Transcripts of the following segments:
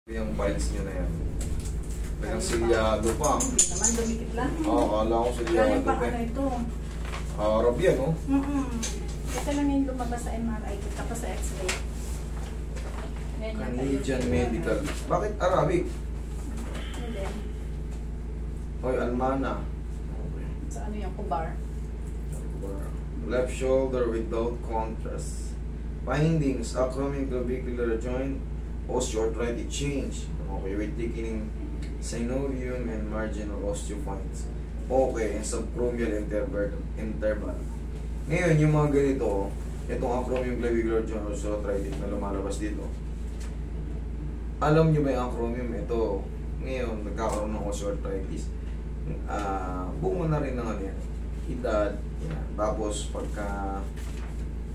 Yung files nyo na yan. May silyado pa. Hindi naman, dumikit lang. Oo, kala ko silyado. Galing pa ano ito. Arab yan, no? Ito lang yung lumabas sa MRI, tapos sa X-ray. Canadian Medical. Bakit Arabic? Hindi. Hoy, Almana. Sa ano yung kubar? Left shoulder without contrast. Findings, acromioclavicular joint, osteoarthritic change. Okay, with thickening synovium and marginal osteophytes. Okay, and subchromial interval. Ngayon, yung mga ganito, itong acromioclavicular joint osteoarthritic na lumalabas dito. Alam nyo ba yung acromion? Ito, ngayon, nagkakaroon ng osteoarthritis. Bunga na rin ng ano yan. Edad. Yan. Tapos, pagka,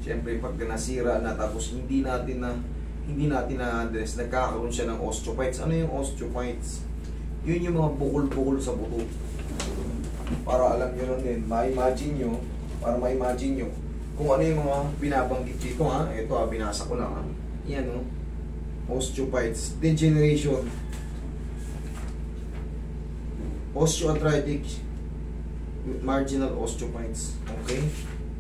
siyempre, pagka nasira na, tapos hindi natin na-address, nagkakaroon siya ng osteophytes. Ano yung osteophytes? Yun yung mga bukol-bukol sa buto. Para alam nyo lang din, ma-imagine nyo, kung ano yung mga binabanggit dito, ha? Ito, binasa ko lang, ha? Yan, no? Osteophytes, degeneration, osteoarthritic, marginal osteophytes. Okay?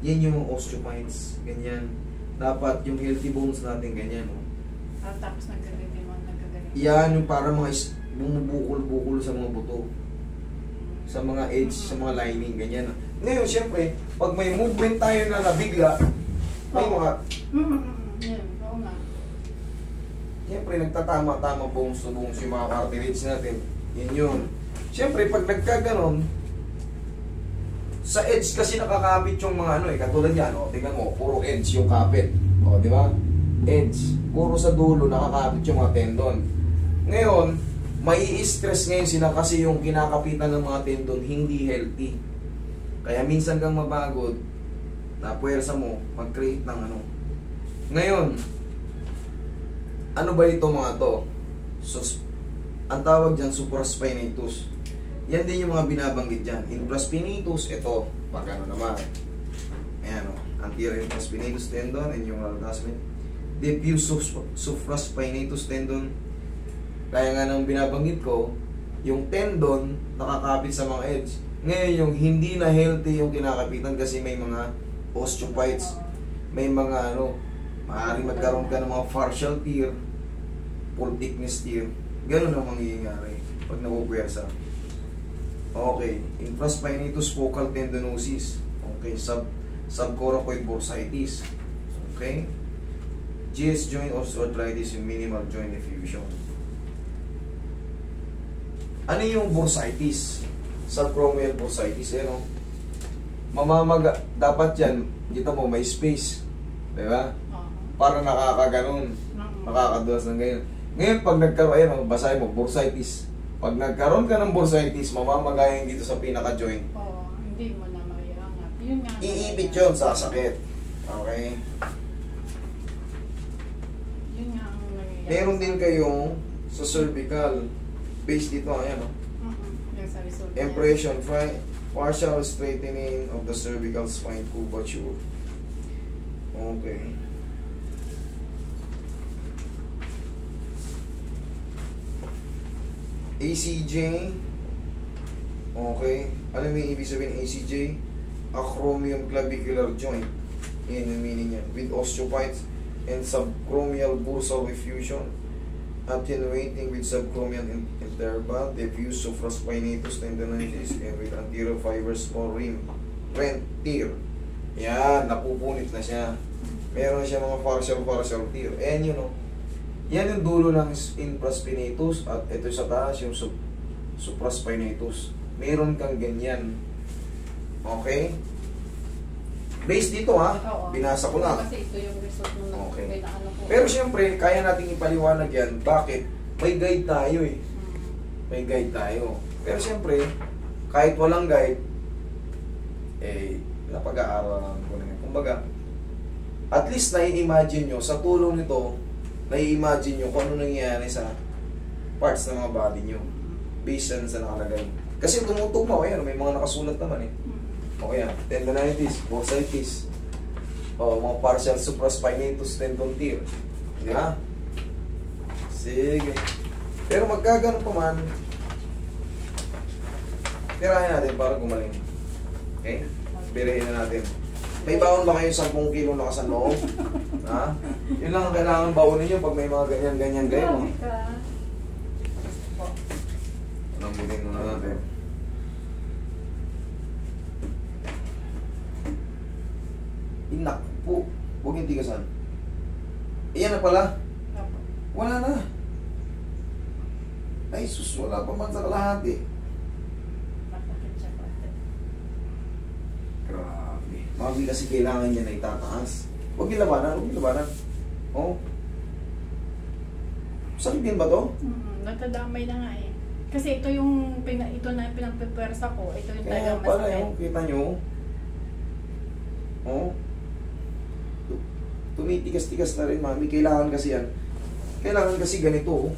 Yan yung osteophytes. Ganyan. Dapat yung healthy bones natin ganyan. No? Tapos nagkagaling. Yan yung para mga bumubukol-bukol sa mga buto. Sa mga edge, sa mga lining. Ganyan. Ngayon, syempre, pag may movement tayo na nabigla, may mga... Yan, oo nga. Siyempre, nagtatama-tama bones to bones yung mga cartilage natin. Yun yun. Siyempre, pag nagkaganon, sa edge kasi nakakapit yung mga ano eh, katulad yan, o, tingnan mo, puro edge yung kapit. O, di ba? Edge. Puro sa dulo nakakapit yung mga tendon. Ngayon, may stress ngayon sila kasi yung kinakapitan ng mga tendon hindi healthy. Kaya minsan kang mapagod, napuwersa mo, mag-create ng ano. Ngayon, ano ba ito mga to? So, ang tawag dyan, supraspinatus. Yan din yung mga binabanggit dyan. Infraspinatus, ito, pag ano naman. Ayan o, anterior infraspinatus tendon and yung attachment. Diffuse supraspinatus tendon. Kaya nga nang binabanggit ko, yung tendon nakakapit sa mga edge. Ngayon yung hindi na healthy yung kinakapitan kasi may mga osteophytes, may mga ano, maaaring magkaroon ka ng mga partial tear, full thickness tear. Ganun ang mangyayari pag napupuwersa. Okay, infraspinatus focal tendinosis. Okay, subcoracoid bursitis. Okay, GS joint osteoarthritis and minimal joint effusion. Ano yung bursitis? Subchromial bursitis, no? Mamamaga, dapat yan, kita mo, may space. Diba? Para nakakaganon. Nakakadulas ng ganyan. Ngayon, pag nagkaroon, ayan, basahin mo, bursitis. Pag nagkaroon ka ng bursitis, mamamagayin dito sa pinaka-joint. Oo, hindi mo na maiangat. Yun nga. Iipit yun, sasakit. Okay? Yun nga ang nangyayari. Meron din kayong sa cervical. Base dito, ayan, no? Yung sa result. Impression, partial straightening of the cervical spine curvature. Okay. ACJ. Okay. Alam mo yung ibig sabihin ng ACJ? Acromioclavicular joint. Yan yung meaning niya. With osteophytes and subchromial bursal effusion. Attenuating with subchromial interval. Diffuse supraspinatus tendinitis and with anterior fibers or rim. Rent tear. Yan. Napupunit na siya. Meron siya mga partial tear. And you know, yan yung dulo ng infraspinatus at ito sa taas yung supraspinatus. Meron kang ganyan. Okay? Based dito ha, oo. Binasa ko lang. Kasi ito yung result nung okay. ano ko. Pero siyempre, kaya nating ipaliwanag yan. Bakit? May guide tayo eh. May guide tayo. Pero siyempre, kahit walang guide, napag-aaralan ko na yan. Kumbaga, at least nai-imagine nyo, sa tulong nito, nai-imagine nyo kung ano nangyayari sa parts ng mga body nyo based sa nakalagay. Kasi tumutupaw, ayan, may mga nakasulat naman eh. O yan, tendonitis, bursitis, o mga partial supraspinatus tendon tear. Di ba? Sige. Pero magkaganon pa man, tirahin natin para gumaling. Okay? Birahin na natin. May baon ba kayo 10 kilo na kasan loob? Ha? Yun lang ang kailangan baonin nyo pag may mga ganyan-ganyan kayo. Grabe ka. Lambutin muna natin. Inak po. Huwag yung tigasan. Iyan na pala. Opo. Wala na. Ay sus, wala pa man sa kalahati. Masakit siya po. Grabe. Mami kasi kailangan niya na itataas. Huwag yung labanan, huwag yung labanan. Oo. Sakit din ba to? Natadamay na nga eh. Kasi ito yung ito na yung pinagpipwersa ko. Ito yung Kaya talagang pala masakit. yung kita nyo. Oo. Tumitigas-tigas na rin, mami. Kailangan kasi yan. Kailangan kasi ganito. Oh.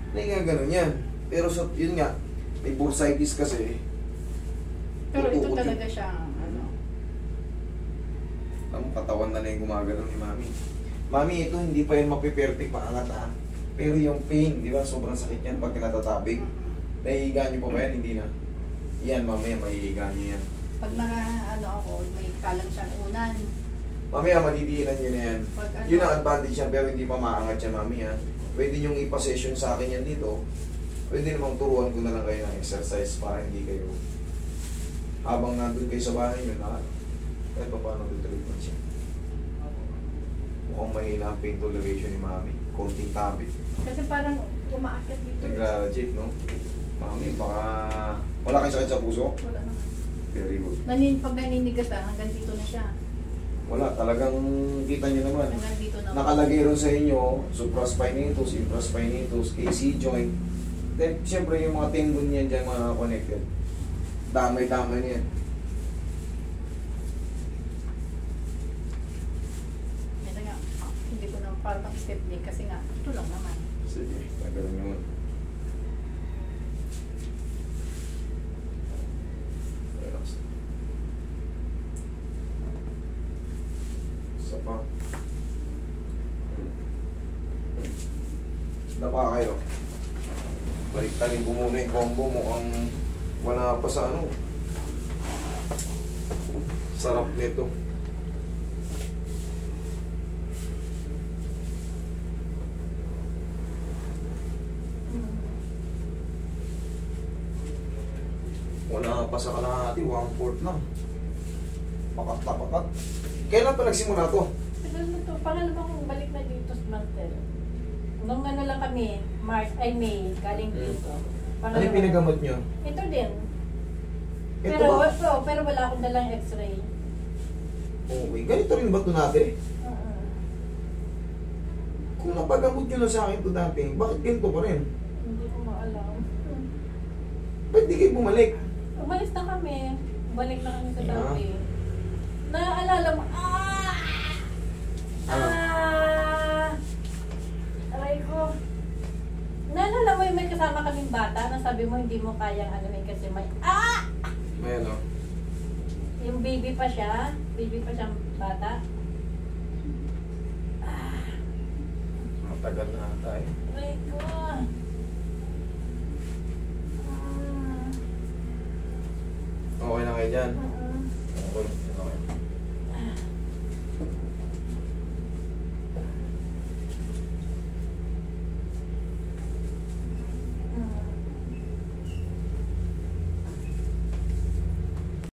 Hindi nga ganun yan. Pero so, yun nga, may bursitis kasi. Pero ito Tutukod talaga yun. siya, ano. Ang katawan na yung gumagalaw ni mami. Mami, ito hindi pa yan mapiperfect paangat ah. Pero yung pain, di ba, sobrang sakit yan pag kinatatabig. Nahihiga nyo pa ba yan? Hindi na. Yan, mamaya mahihiga nyo yan. Pag ano ako, may kalang siyang unan. Mamaya madidiinan nyo na yan. Pag ano, Yun ang advantage yan, pero hindi pa maangat yan, mami ha. Pwede nyo ipa-session sa akin yan dito. Pwede namang turuan ko na lang kayo ng exercise para hindi kayo habang nandun kayo sa bahay nyo na kahit pa paano yung treatment siya. Mukhang mahina ang pain toleration ni mami. Konting tabi. kasi parang umaakyat dito. Nag-jake, no? Mami, baka wala kayong sakit sa puso? Wala na. Very good. Pag naninigas hanggang dito na siya. Wala, talagang kita nyo naman. Hanggang dito na. Nakalagay ron sa inyo, supraspinatus, infraspinatus, AC joint. Then, siyempre yung mga tendon niyan dyan, mga connected. Damay-damay niyan. Ito nga, hindi ko na parang step din kasi nga, ito lang naman. Sige, nagalan nyo muna. Relax. Isa pa. Napa kayo. Balik-taling mo muna yung combo mo ang wala pa sa ano. Sarap nito. Wala pa sa kalahati, 1/4 lang. Pakat na pakat. Kailan pa nagsimula to? Tagal na to, pangalawang balik na dito sa Martel. Nung ano lang kami, May, galing dito. Ano yung pinagamot nyo? Ito din. Ito Pero, ba? pero wala akong dalang x-ray. Okay, ganito rin ba ito natin? Oo. Kung napagamot nyo na sa akin ito dati, bakit ganito pa rin? Hindi ko maalam. Ba't di kayo bumalik? Umalis na kami. Balik na kami sa Yeah. dati. Naalala mo, aray ko. Naalala mo yung may kasama kaming bata na sabi mo hindi mo kayang ano kasi may, May ano? yung baby pa siyang bata. Matagal na tayo. Aray ko. Okay na kayo dyan?